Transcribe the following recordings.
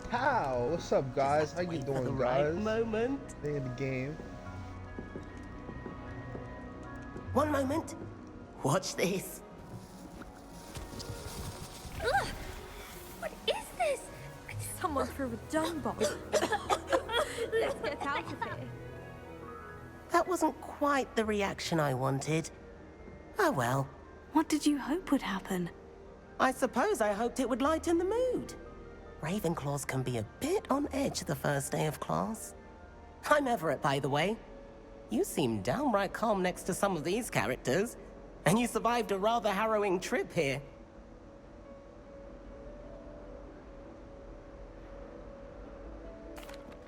Pow! What's up, guys? How you Wait for the doing, right guys? moment. Stay in the game. One moment. Watch this. Ugh! What is this? Someone threw a dung bomb. Let's get out of here. That wasn't quite the reaction I wanted. Oh well. What did you hope would happen? I suppose I hoped it would lighten the mood. Ravenclaws can be a bit on edge the first day of class. I'm Everett, by the way. You seem downright calm next to some of these characters, and you survived a rather harrowing trip here.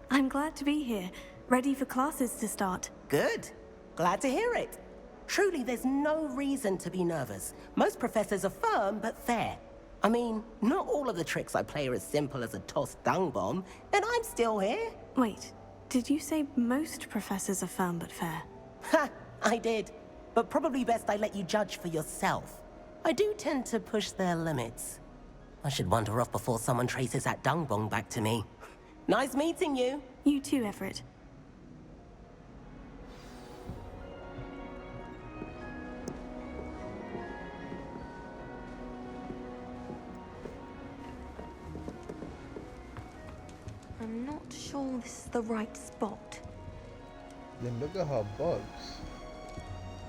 I'm glad to be here, ready for classes to start. Good. Glad to hear it. Truly, there's no reason to be nervous. Most professors are firm but fair. I mean, not all of the tricks I play are as simple as a tossed dung bomb, and I'm still here. Wait, did you say most professors are firm but fair? Ha! I did. But probably best I let you judge for yourself. I do tend to push their limits. I should wander off before someone traces that dung bomb back to me. Nice meeting you. You too, Everett. I'm not sure this is the right spot. Then look at her books.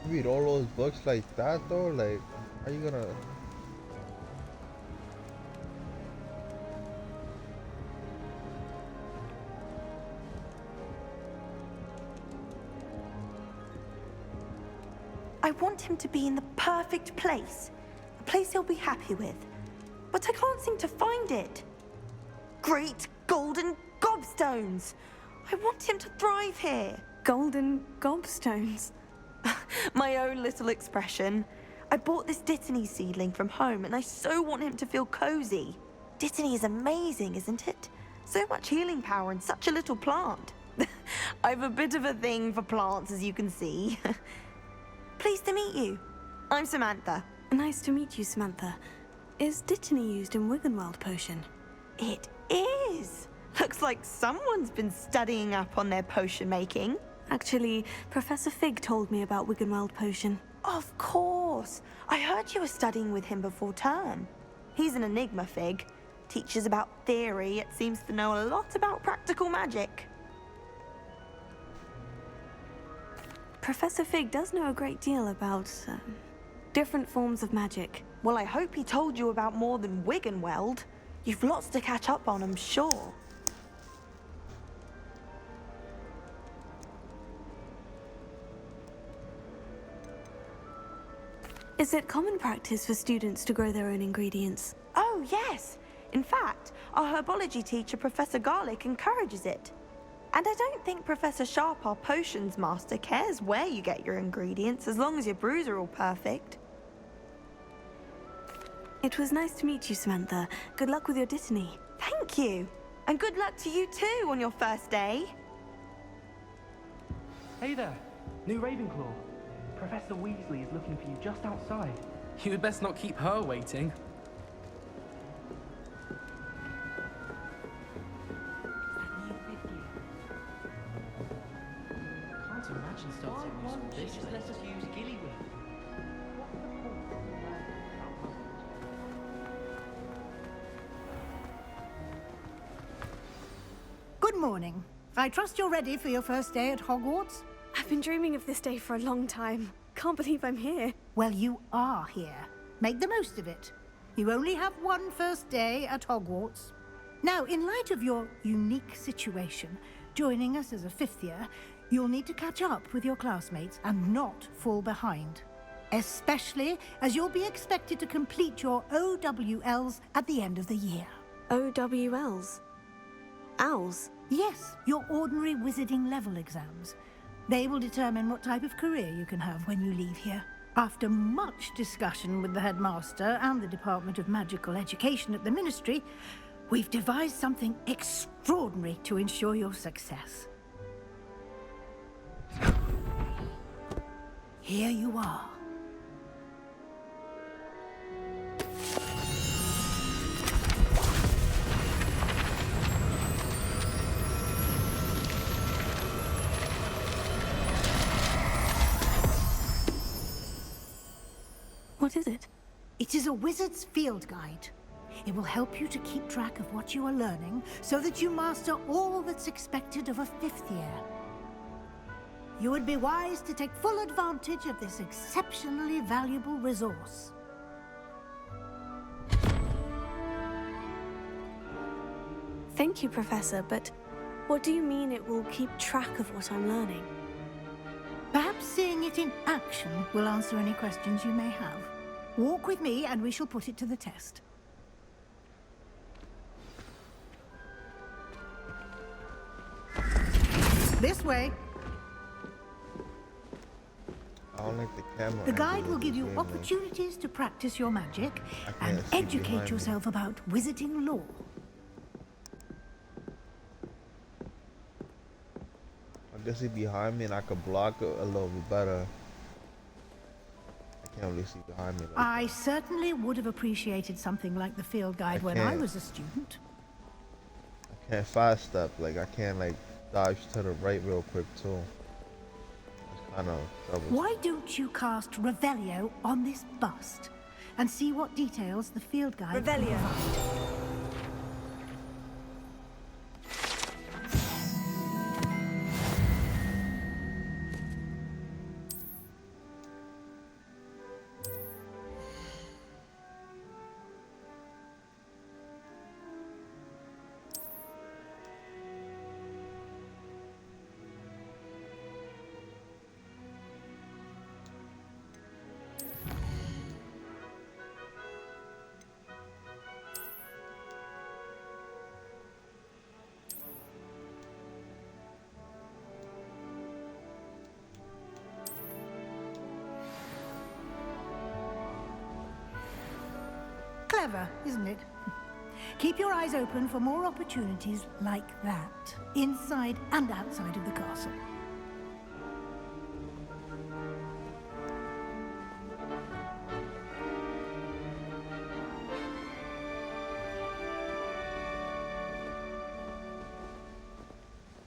You read all those books like that, though? Like, how you gonna... I want him to be in the perfect place. A place he'll be happy with. But I can't seem to find it. Great golden gobstones! I want him to thrive here. Golden gobstones. My own little expression. I bought this Dittany seedling from home and I so want him to feel cozy. Dittany is amazing, isn't it? So much healing power in such a little plant. I've a bit of a thing for plants, as you can see. Pleased to meet you. I'm Samantha. Nice to meet you, Samantha. Is Dittany used in Wiggenweld potion? It is. Looks like someone's been studying up on their potion making. Actually, Professor Fig told me about Wiggenweld potion. Of course. I heard you were studying with him before term. He's an enigma, Fig. Teaches about theory, yet seems to know a lot about practical magic. Professor Fig does know a great deal about different forms of magic. Well, I hope he told you about more than Wiggenweld. You've lots to catch up on, I'm sure. Is it common practice for students to grow their own ingredients? Oh, yes. In fact, our herbology teacher, Professor Garlick, encourages it. And I don't think Professor Sharp, our potions master, cares where you get your ingredients, as long as your brews are all perfect. It was nice to meet you, Samantha. Good luck with your Dittany. Thank you. And good luck to you too on your first day. Hey there, new Ravenclaw. Professor Weasley is looking for you just outside. You had best not keep her waiting. Can't imagine starting a new school this just let us use Gillyweed. Good morning. I trust you're ready for your first day at Hogwarts? I've been dreaming of this day for a long time. Can't believe I'm here. Well, you are here. Make the most of it. You only have one first day at Hogwarts. Now, in light of your unique situation, joining us as a fifth year, you'll need to catch up with your classmates and not fall behind. Especially as you'll be expected to complete your OWLs at the end of the year. OWLs? Owls? Yes, your ordinary wizarding level exams. They will determine what type of career you can have when you leave here. After much discussion with the headmaster and the Department of Magical Education at the Ministry, we've devised something extraordinary to ensure your success. Here you are. What is it? It is a wizard's field guide. It will help you to keep track of what you are learning so that you master all that's expected of a 5th year. You would be wise to take full advantage of this exceptionally valuable resource. Thank you, Professor, but what do you mean it will keep track of what I'm learning? Perhaps seeing it in action will answer any questions you may have. Walk with me and we shall put it to the test. This way. I don't like the camera. The guide angle will of give the you game, opportunities to practice your magic I and can't see educate behind me. yourself about wizarding lore. I guess he's behind me and I could block it a little bit better. I can't really see behind me. I certainly would have appreciated something like the field guide when I can't. was a student. I can't fast step. Like I can't like dodge to the right real quick too. It's kind of troublesome. Why don't you cast Revelio on this bust and see what details the field guide can Revelio. provide? Clever, isn't it? Keep your eyes open for more opportunities like that, inside and outside of the castle.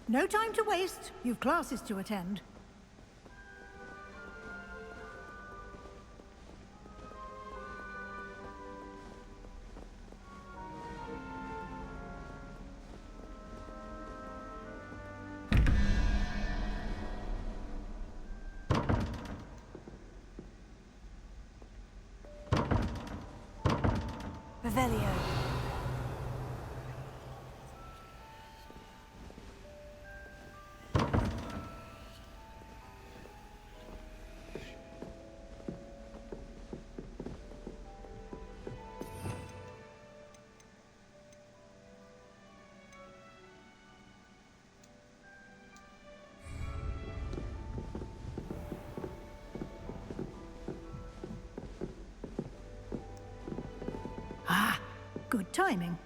No time to waste. You've classes to attend. Revelio. Good timing.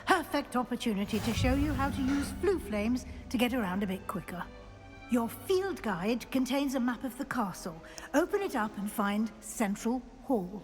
Perfect opportunity to show you how to use flue flames to get around a bit quicker. Your field guide contains a map of the castle. Open it up and find Central Hall.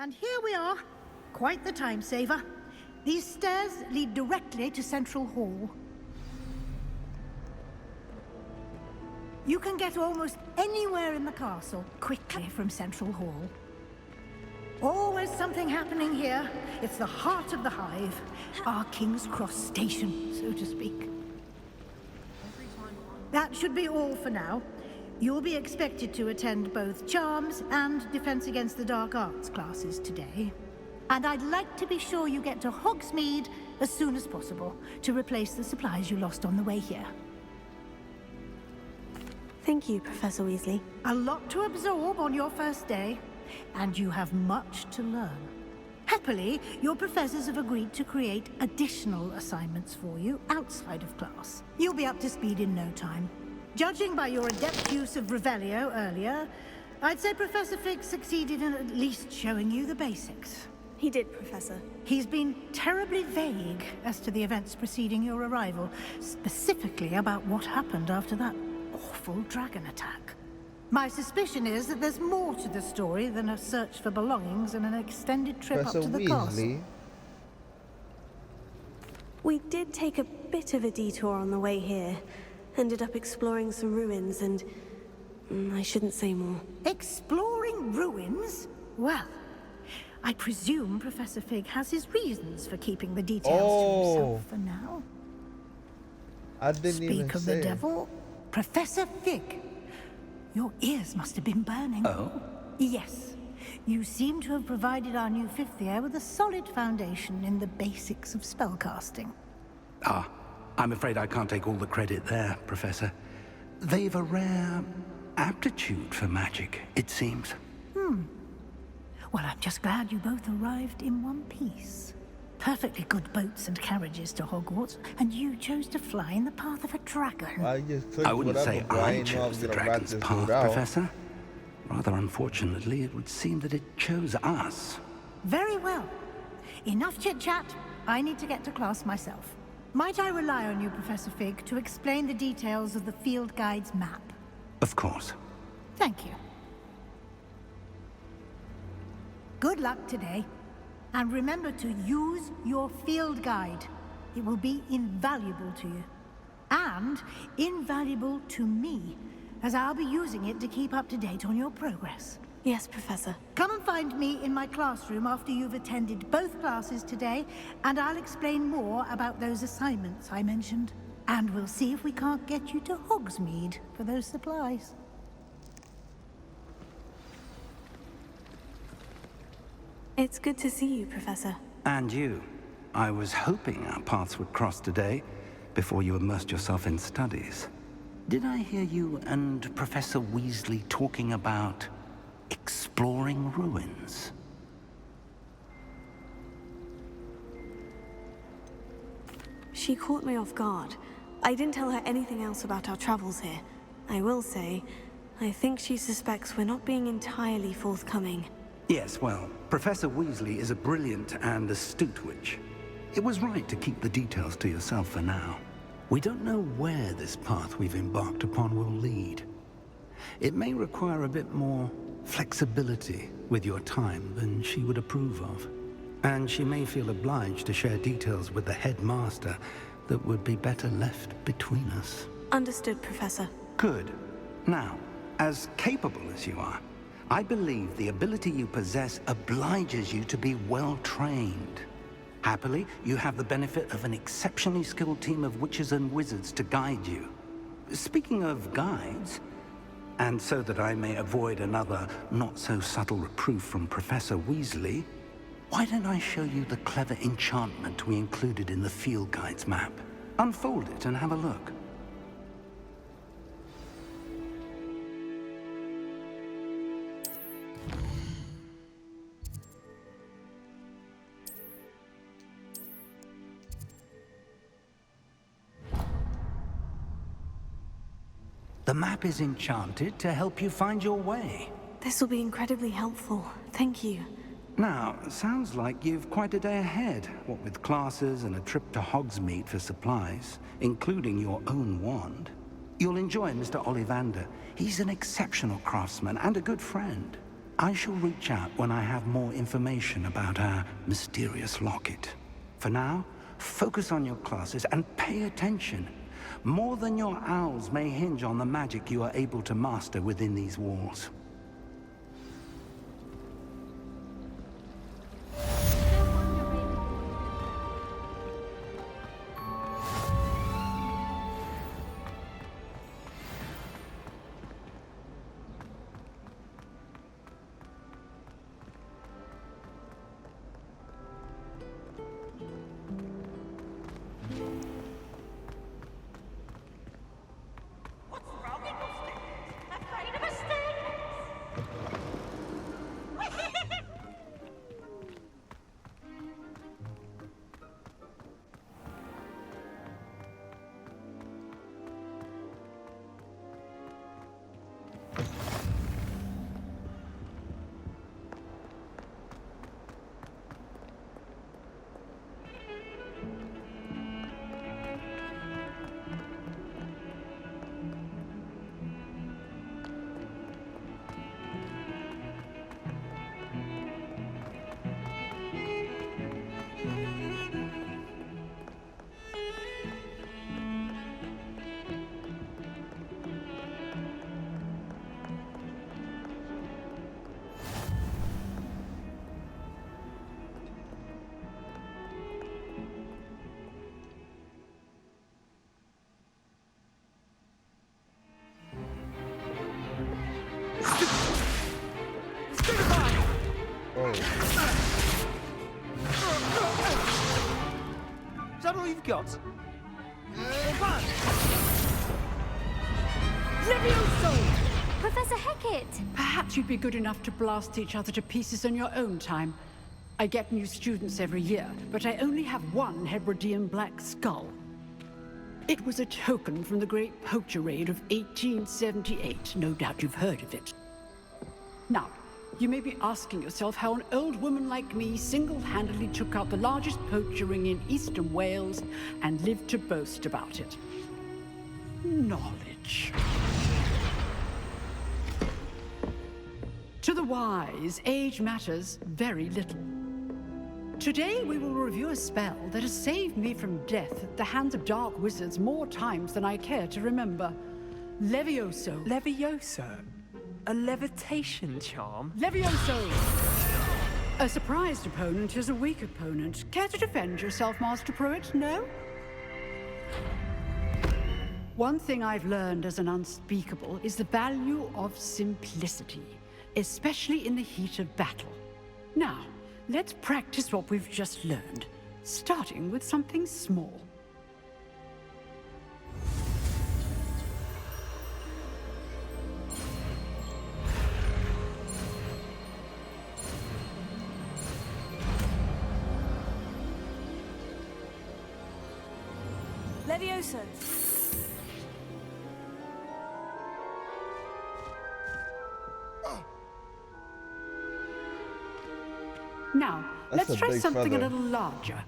And here we are. Quite the time saver. These stairs lead directly to Central Hall. You can get almost anywhere in the castle quickly from Central Hall. Always something happening here. It's the heart of the Hive. Our King's Cross station, so to speak. That should be all for now. You'll be expected to attend both Charms and Defense Against the Dark Arts classes today. And I'd like to be sure you get to Hogsmeade as soon as possible to replace the supplies you lost on the way here. Thank you, Professor Weasley. A lot to absorb on your first day, and you have much to learn. Happily, your professors have agreed to create additional assignments for you outside of class. You'll be up to speed in no time. Judging by your adept use of Revelio earlier, I'd say Professor Fig succeeded in at least showing you the basics. He did, Professor. He's been terribly vague as to the events preceding your arrival, specifically about what happened after that awful dragon attack. My suspicion is that there's more to the story than a search for belongings and an extended trip Professor up to the castle. Weasley. We did take a bit of a detour on the way here. Ended up exploring some ruins and... I shouldn't say more. Exploring ruins? Well, I presume Professor Fig has his reasons for keeping the details to himself for now. I didn't even Speak of say. the devil, Professor Fig. Your ears must have been burning. Oh? Yes. You seem to have provided our new fifth year with a solid foundation in the basics of spellcasting. Ah, I'm afraid I can't take all the credit there, Professor. They've a rare aptitude for magic, it seems. Well, I'm just glad you both arrived in one piece. Perfectly good boats and carriages to Hogwarts, and you chose to fly in the path of a dragon. I just clicked I wouldn't whatever, say but I ain't know chose I'm the gonna rat dragon's this path, dude out. Professor. Rather unfortunately, it would seem that it chose us. Very well. Enough chit-chat. I need to get to class myself. Might I rely on you, Professor Fig, to explain the details of the field guide's map? Of course. Thank you. Good luck today. And remember to use your field guide. It will be invaluable to you. And invaluable to me, as I'll be using it to keep up to date on your progress. Yes, Professor. Come and find me in my classroom after you've attended both classes today, and I'll explain more about those assignments I mentioned. And we'll see if we can't get you to Hogsmeade for those supplies. It's good to see you, Professor. And you. I was hoping our paths would cross today, before you immersed yourself in studies. Did I hear you and Professor Weasley talking about exploring ruins? She caught me off guard. I didn't tell her anything else about our travels here. I will say, I think she suspects we're not being entirely forthcoming. Yes, well, Professor Weasley is a brilliant and astute witch. It was right to keep the details to yourself for now. We don't know where this path we've embarked upon will lead. It may require a bit more flexibility with your time than she would approve of. And she may feel obliged to share details with the headmaster that would be better left between us. Understood, Professor. Good. Now, as capable as you are, I believe the ability you possess obliges you to be well trained. Happily, you have the benefit of an exceptionally skilled team of witches and wizards to guide you. Speaking of guides, and so that I may avoid another not-so-subtle reproof from Professor Weasley, why don't I show you the clever enchantment we included in the field guide's map? Unfold it and have a look. The map is enchanted to help you find your way. This will be incredibly helpful. Thank you. Now, sounds like you've quite a day ahead, what with classes and a trip to Hogsmeade for supplies, including your own wand. You'll enjoy Mr. Ollivander. He's an exceptional craftsman and a good friend. I shall reach out when I have more information about our mysterious locket. For now, focus on your classes and pay attention. More than your owls may hinge on the magic you are able to master within these walls. all you've got? Levioso! Professor Hecat! Perhaps you'd be good enough to blast each other to pieces on your own time. I get new students every year, but I only have one Hebridean black skull. It was a token from the Great Poacher Raid of 1878. No doubt you've heard of it. Now, you may be asking yourself how an old woman like me single-handedly took out the largest poacher ring in eastern Wales and lived to boast about it. Knowledge. To the wise, age matters very little. Today we will review a spell that has saved me from death at the hands of dark wizards more times than I care to remember. Levioso. Levioso? A levitation charm? Levioso! A surprised opponent is a weak opponent. Care to defend yourself, Master Pruitt? No? One thing I've learned as an unspeakable is the value of simplicity, especially in the heat of battle. Now, let's practice what we've just learned, starting with something small. Levioso! Now, That's let's a try big something feather. a little larger.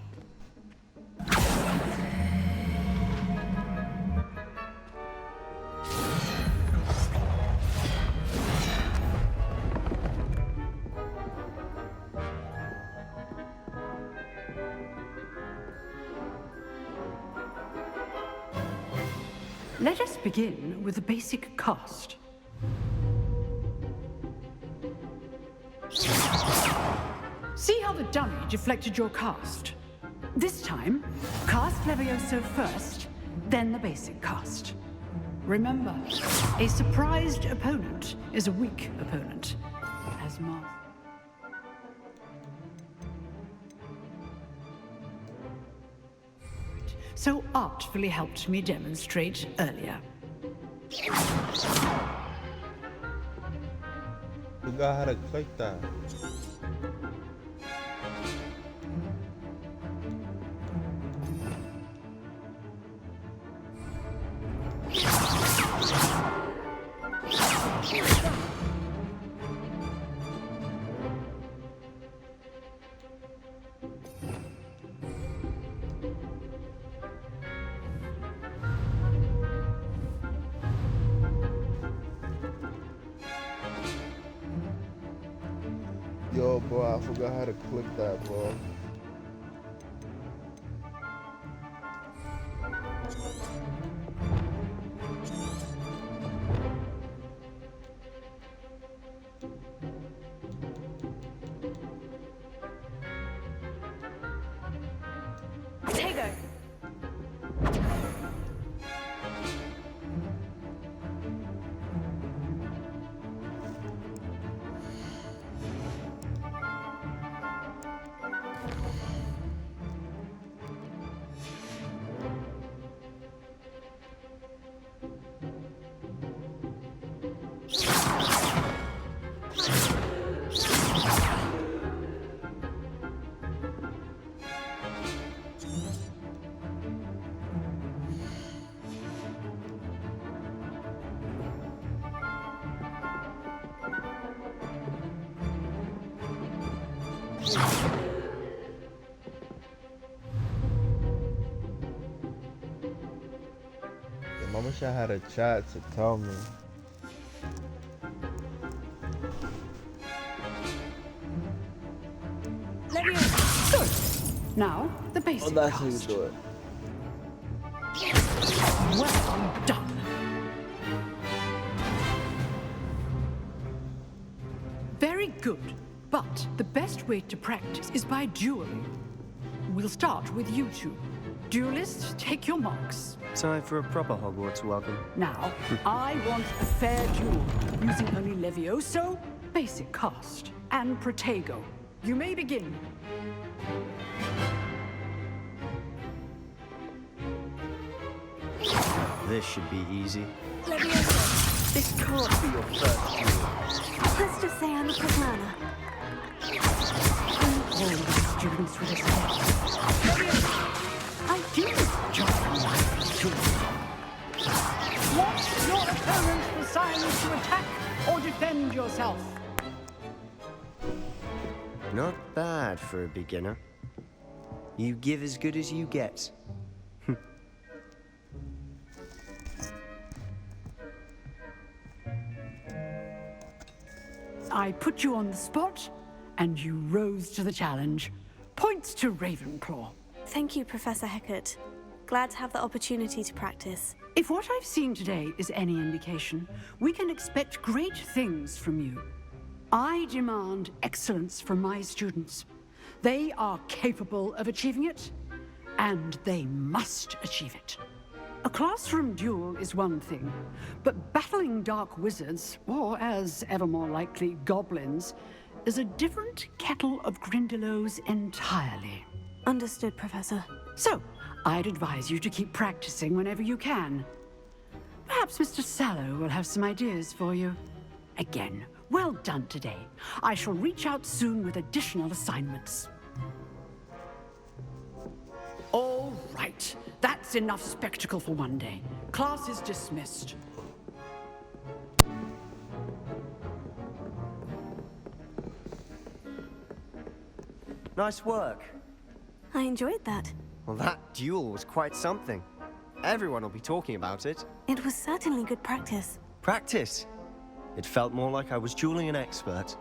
Let us begin with the basic cast. See how the dummy deflected your cast? This time, cast Levioso first, then the basic cast. Remember, a surprised opponent is a weak opponent. As Marth. So artfully helped me demonstrate earlier. Forgot how to click that. Yo, bro, I forgot how to click that, bro. Potato! I wish I had a chat to tell me. Good. Now, the basic Oh, that's how you cast. do it. Well done. Very good. But the best way to practice is by dueling. We'll start with you two. Duelists, take your marks. Time for a proper Hogwarts welcome. Now, I want a fair duel, using only Levioso, basic cast, and Protego. You may begin. This should be easy. This can't Be your first duel. Let's just say I'm a quick learner. All the students with us. I do join my children. Want your opponent for signs to attack or defend yourself? Not bad for a beginner. You give as good as you get. I put you on the spot, and you rose to the challenge. Points to Ravenclaw. Thank you, Professor Hecat. Glad to have the opportunity to practice. If what I've seen today is any indication, we can expect great things from you. I demand excellence from my students. They are capable of achieving it, and they must achieve it. A classroom duel is one thing, but battling dark wizards, or as ever more likely, goblins, is a different kettle of Grindylows entirely. Understood, Professor. So, I'd advise you to keep practicing whenever you can. Perhaps Mr. Sallow will have some ideas for you. Again, well done today. I shall reach out soon with additional assignments. All right, that's enough spectacle for one day. Class is dismissed. Nice work. I enjoyed that. Well, that duel was quite something. Everyone will be talking about it. It was certainly good practice. Practice? It felt more like I was dueling an expert.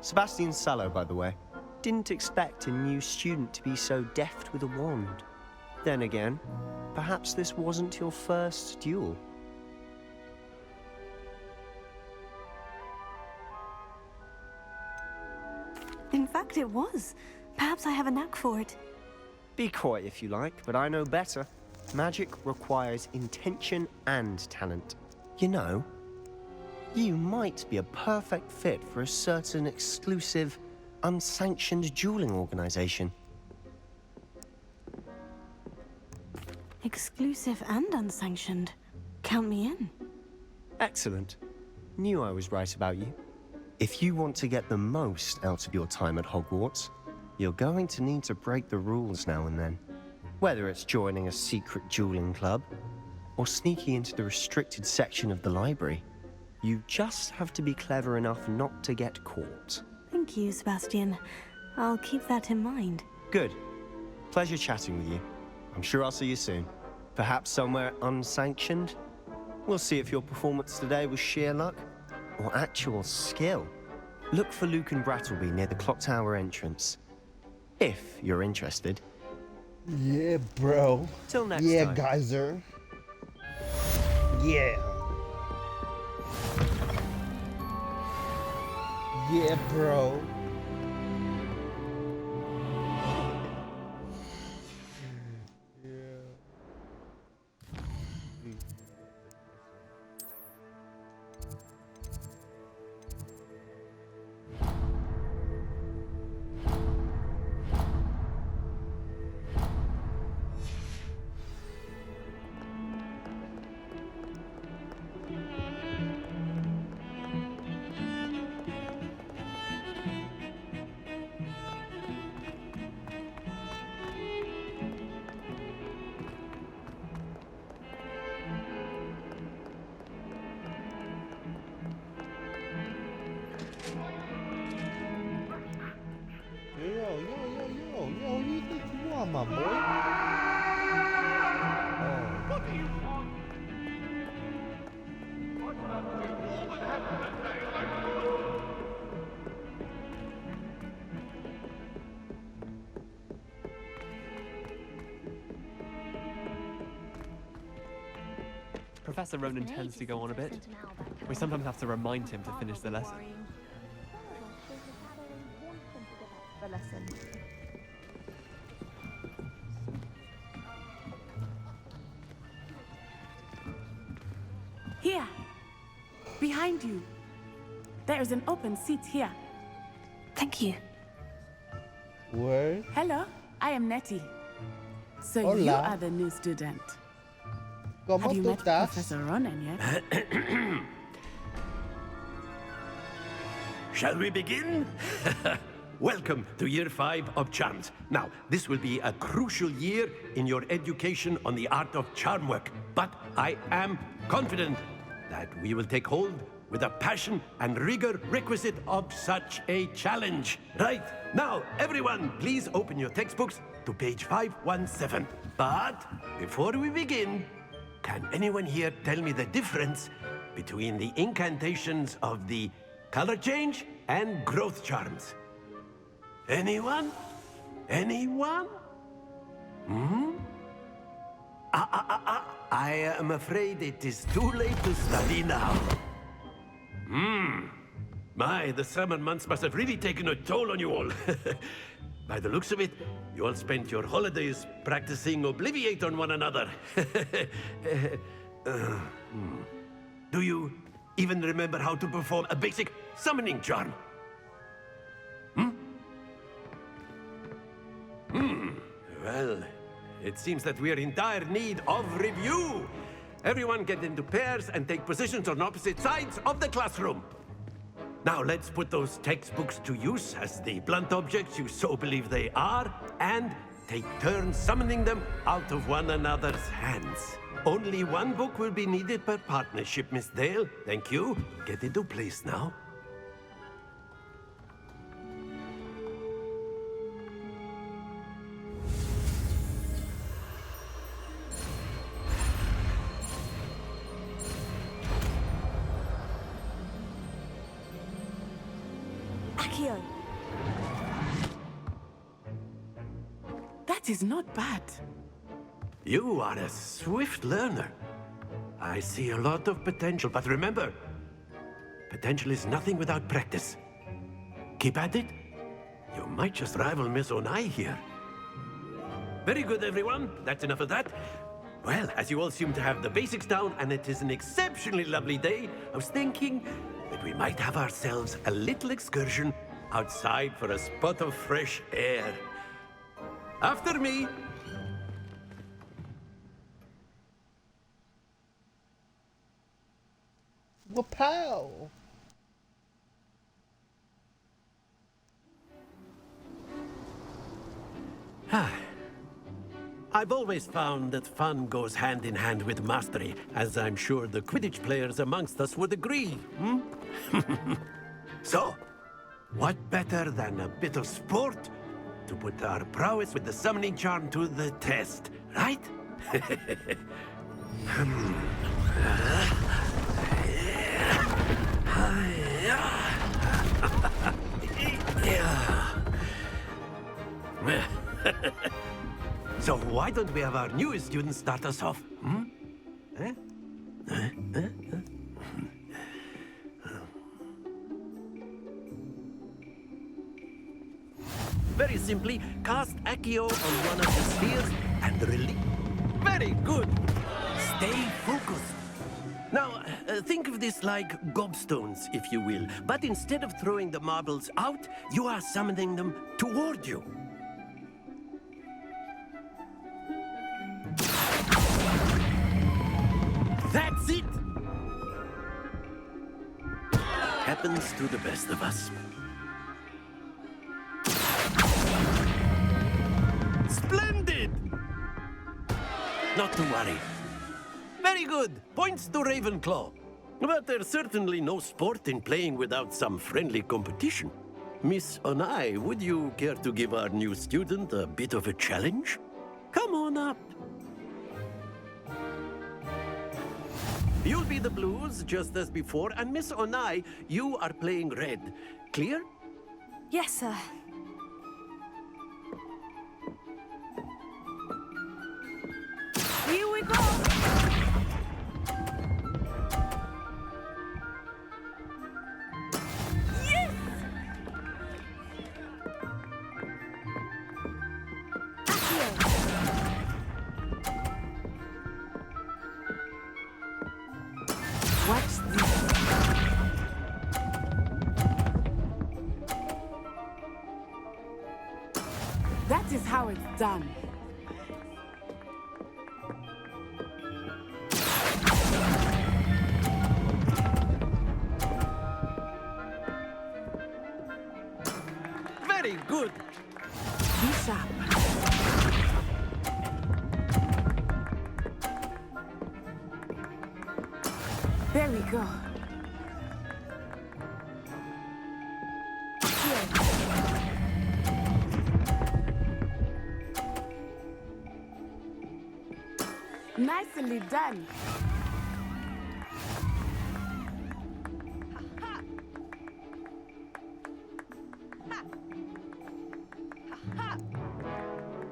Sebastian Sallow, by the way. Didn't expect a new student to be so deft with a wand. Then again, perhaps this wasn't your first duel. In fact, it was. Perhaps I have a knack for it. Be coy if you like, but I know better. Magic requires intention and talent. You know, you might be a perfect fit for a certain exclusive, unsanctioned dueling organization. Exclusive and unsanctioned. Count me in. Excellent. Knew I was right about you. If you want to get the most out of your time at Hogwarts, you're going to need to break the rules now and then. Whether it's joining a secret dueling club, or sneaking into the restricted section of the library, you just have to be clever enough not to get caught. Thank you, Sebastian. I'll keep that in mind. Good. Pleasure chatting with you. I'm sure I'll see you soon. Perhaps somewhere unsanctioned? We'll see if your performance today was sheer luck or actual skill. Look for Luke and Brattleby near the clock tower entrance. If you're interested. Yeah, bro. Till next yeah, time. geyser. Yeah. Yeah, bro. Yo, who you think you are, my boy? What do you want? Professor Ronan tends to go on a bit. We sometimes have to remind him to finish the lesson. Here, behind you. There is an open seat here. Thank you. Word? Hello, I am Nettie. So Hola. you are the new student. ¿Cómo Have you tú met estás? Professor Ronen yet? Shall we begin? Welcome to Year 5 of Charms. Now, this will be a crucial year in your education on the art of charm work, but I am confident that we will take hold with the passion and rigor requisite of such a challenge. Right, now, everyone, please open your textbooks to page 517. But before we begin, can anyone here tell me the difference between the incantations of the color change and growth charms? Anyone? Anyone? I am afraid it is too late to study now. My, the summer months must have really taken a toll on you all. By the looks of it, you all spent your holidays practicing Obliviate on one another. Do you even remember how to perform a basic summoning charm? Well, it seems that we are in dire need of review. Everyone get into pairs and take positions on opposite sides of the classroom. Now let's put those textbooks to use as the blunt objects you so believe they are, and take turns summoning them out of one another's hands. Only one book will be needed per partnership, Miss Dale. Thank you. Get into place now. Akio. That is not bad. You are a swift learner. I see a lot of potential, but remember, potential is nothing without practice. Keep at it. You might just rival Miss Onai here. Very good, everyone. That's enough of that. Well, as you all seem to have the basics down, and it is an exceptionally lovely day, I was thinking that we might have ourselves a little excursion outside for a spot of fresh air. After me. Wapow! I've always found that fun goes hand in hand with mastery, as I'm sure the Quidditch players amongst us would agree. So, what better than a bit of sport to put our prowess with the summoning charm to the test, right? So why don't we have our newest student start us off? Very simply, cast Accio on one of the spheres and release. Very good. Stay focused. Now, think of this like gobstones, if you will. But instead of throwing the marbles out, you are summoning them toward you. That's it! Happens to the best of us. Splendid! Not to worry. Very good. Points to Ravenclaw. But there's certainly no sport in playing without some friendly competition. Miss Onai, would you care to give our new student a bit of a challenge? Come on up. You'll be the blues, just as before, and Miss Onai, you are playing red. Clear? Yes, sir. Here we go. Yes! Watch this. That is how it's done. There we go. Nicely done.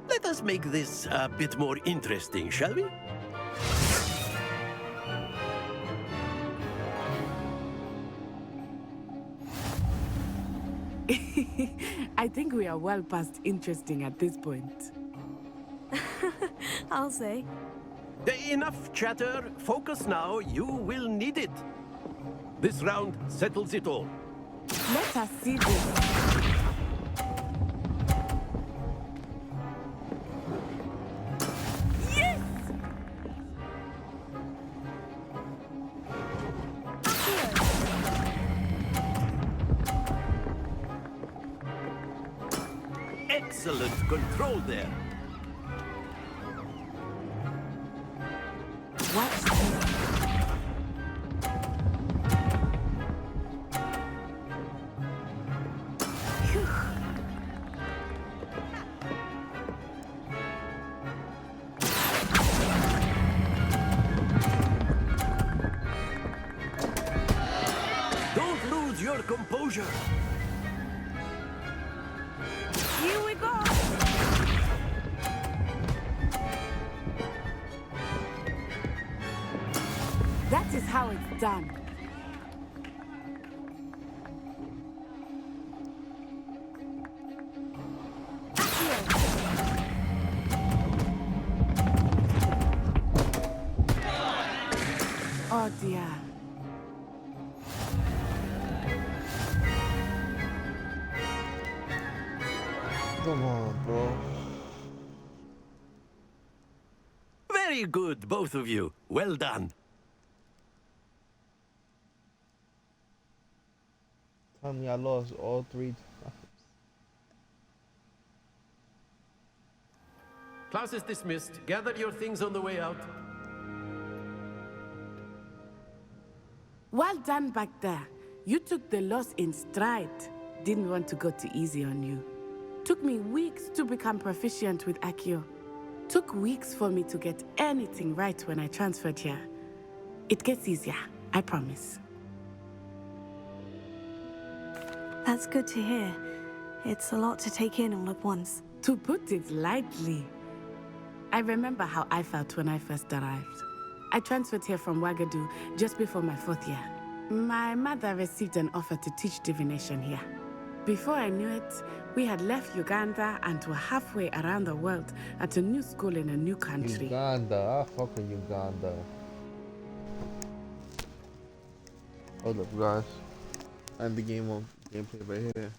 Let us make this a bit more interesting, shall we? I think we are well past interesting at this point. I'll say. Enough chatter. Focus now. You will need it. This round settles it all. Let us see this. Yes! Excellent control there. Watch this. Don't lose your composure. Here we go. That is how it's done. Oh dear. Come on, bro. Very good, both of you. Well done. Tell me I lost all 3 times. Class is dismissed. Gather your things on the way out. Well done back there. You took the loss in stride. Didn't want to go too easy on you. Took me weeks to become proficient with Accio. Took weeks for me to get anything right when I transferred here. It gets easier, I promise. That's good to hear. It's a lot to take in all at once. To put it lightly, I remember how I felt when I first arrived. I transferred here from Wagadu just before my 4th year. My mother received an offer to teach divination here. Before I knew it, we had left Uganda and were halfway around the world at a new school in a new country. Uganda, I fuck with Uganda. Hold up, guys. End the game on gameplay right here.